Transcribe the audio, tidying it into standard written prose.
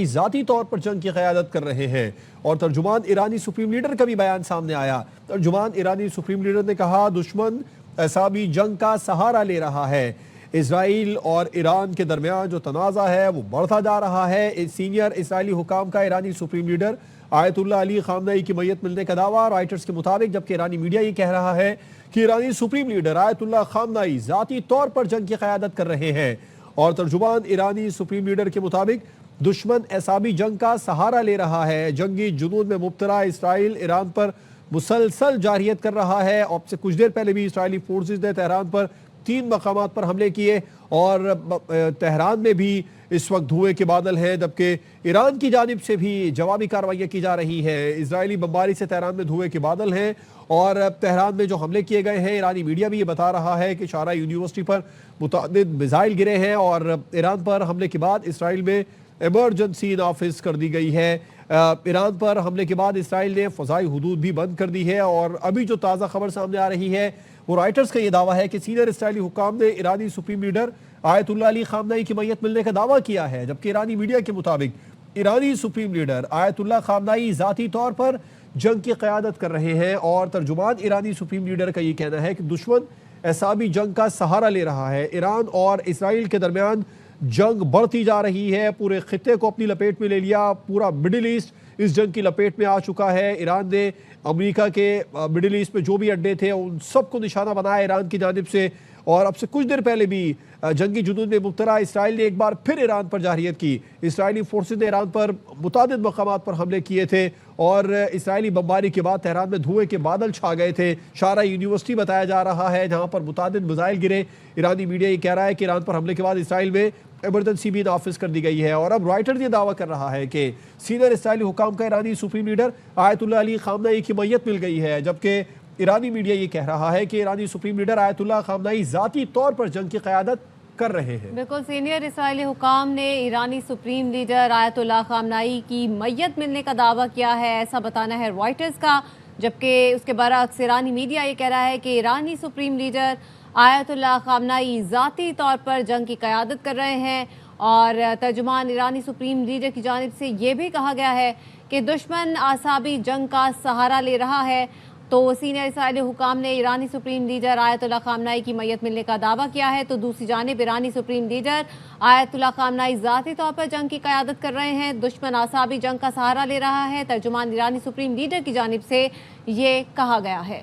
ذاتی طور پر جنگ کی قیادت کر رہے ہیں۔ اور ترجمان ایرانی سپریم لیڈر کا بھی بیان سامنے آیا۔ ترجمان ایرانی سپریم لیڈر نے کہا دشمن اعصابی جنگ کا سہارا لے رہا ہے۔ اسرائیل اور ایران کے درمیان جو تنازع ہے وہ بڑھتا جا رہا ہے۔ سینئر اسرائیلی حکام کا ایرانی سپریم لیڈر آیت اللہ علی خامنئی کی میت ملنے کا دعویٰ رائٹرز کے مطابق، جبکہ ایرانی میڈیا یہ کہہ رہا ہے کہ ایرانی سپریم لیڈر آیت اللہ خامنئی ذاتی طور پر جنگ کی قیادت کر رہے ہیں۔ اور ترجمان ایرانی سپریم لیڈر کے مطابق دشمن اعصابی جنگ کا سہارا لے رہا ہے۔ جنگی جنون میں مبتلا اسرائیل ایران پر مسلسل جارحیت کر رہا ہے۔ اب سے کچھ دیر پہلے بھی اسرائیلی فورسز نے تہران پر 3 مقامات پر حملے کیے اور تہران میں بھی اس وقت دھوئے کے بادل ہیں، جبکہ ایران کی جانب سے بھی جوابی کارروائیاں کی جا رہی ہیں۔ اسرائیلی بمباری سے تہران میں دھوئے کے بادل ہیں اور تہران میں جو حملے کیے گئے ہیں، ایرانی میڈیا بھی یہ بتا رہا ہے کہ شارع یونیورسٹی پر متعدد میزائل گرے ہیں اور ایران پر حملے کے بعد اسرائیل میں ایمرجنسی نافذ کر دی گئی ہے۔ ایران پر حملے کے بعد اسرائیل نے فضائی حدود بھی بند کر دی ہے اور ابھی جو تازہ خبر سامنے آ رہی ہے وہ رائٹرز کا یہ دعویٰ ہے کہ سینئر اسرائیلی حکام نے ایرانی سپریم لیڈر آیت اللہ علی خامنئی کی میت ملنے کا دعویٰ کیا ہے، جبکہ ایرانی میڈیا کے مطابق ایرانی سپریم لیڈر آیت اللہ خامنئی ذاتی طور پر جنگ کی قیادت کر رہے ہیں۔ اور ترجمان ایرانی سپریم لیڈر کا یہ کہنا ہے کہ دشمن اعصابی جنگ کا سہارا لے رہا ہے۔ ایران اور اسرائیل کے درمیان جنگ بڑھتی جا رہی ہے، پورے خطے کو اپنی لپیٹ میں لے لیا، پورا مڈل ایسٹ اس جنگ کی لپیٹ میں آ چکا ہے۔ ایران نے امریکہ کے مڈل ایسٹ میں جو بھی اڈے تھے ان سب کو نشانہ بنایا ایران کی جانب سے، اور اب سے کچھ دیر پہلے بھی جنگی جنون میں مبتلا اسرائیل نے ایک بار پھر ایران پر جارحیت کی۔ اسرائیلی فورسز نے ایران پر متعدد مقامات پر حملے کیے تھے اور اسرائیلی بمباری کے بعد تہران میں دھوئے کے بادل چھا گئے تھے۔ شارع یونیورسٹی بتایا جا رہا ہے جہاں پر متعدد میزائل گرے۔ ایرانی میڈیا یہ کہہ رہا ہے کہ ایران پر حملے کے بعد اسرائیل میں ایمرجنسی بھی نافذ کر دی گئی ہے۔ اور اب رائٹرز یہ دعویٰ کر رہا ہے کہ سینئر اسرائیلی حکام کا ایرانی سپریم لیڈر آیت اللہ علی خامنئی کی میت مل گئی ہے، جبکہ ایرانی میڈیا یہ کہہ رہا ہے کہ ایرانی سپریم لیڈر آیت اللہ خامنئی ذاتی طور پر جنگ کی قیادت کر رہے ہیں۔ بالکل، سینئر اسرائیلی حکام نے ایرانی سپریم لیڈر آیت اللہ خامنئی کی میت ملنے کا دعویٰ کیا ہے، ایسا بتانا ہے رائٹرز کا، جبکہ اس کے برعکس ایرانی میڈیا یہ کہہ رہا ہے کہ ایرانی سپریم لیڈر آیت اللہ خامنئی ذاتی طور پر جنگ کی قیادت کر رہے ہیں۔ اور ترجمان ایرانی سپریم لیڈر کی جانب سے یہ بھی کہا گیا ہے کہ دشمن اعصابی جنگ کا سہارا لے رہا ہے۔ تو سینئر اسرائیلی حکام نے ایرانی سپریم لیڈر آیت اللہ خامنئی کی میت ملنے کا دعویٰ کیا ہے، تو دوسری جانب ایرانی سپریم لیڈر آیت اللہ خامنئی ذاتی طور پر جنگ کی قیادت کر رہے ہیں، دشمن اعصابی جنگ کا سہارا لے رہا ہے۔ ترجمان ایرانی سپریم لیڈر کی جانب سے یہ کہا گیا ہے۔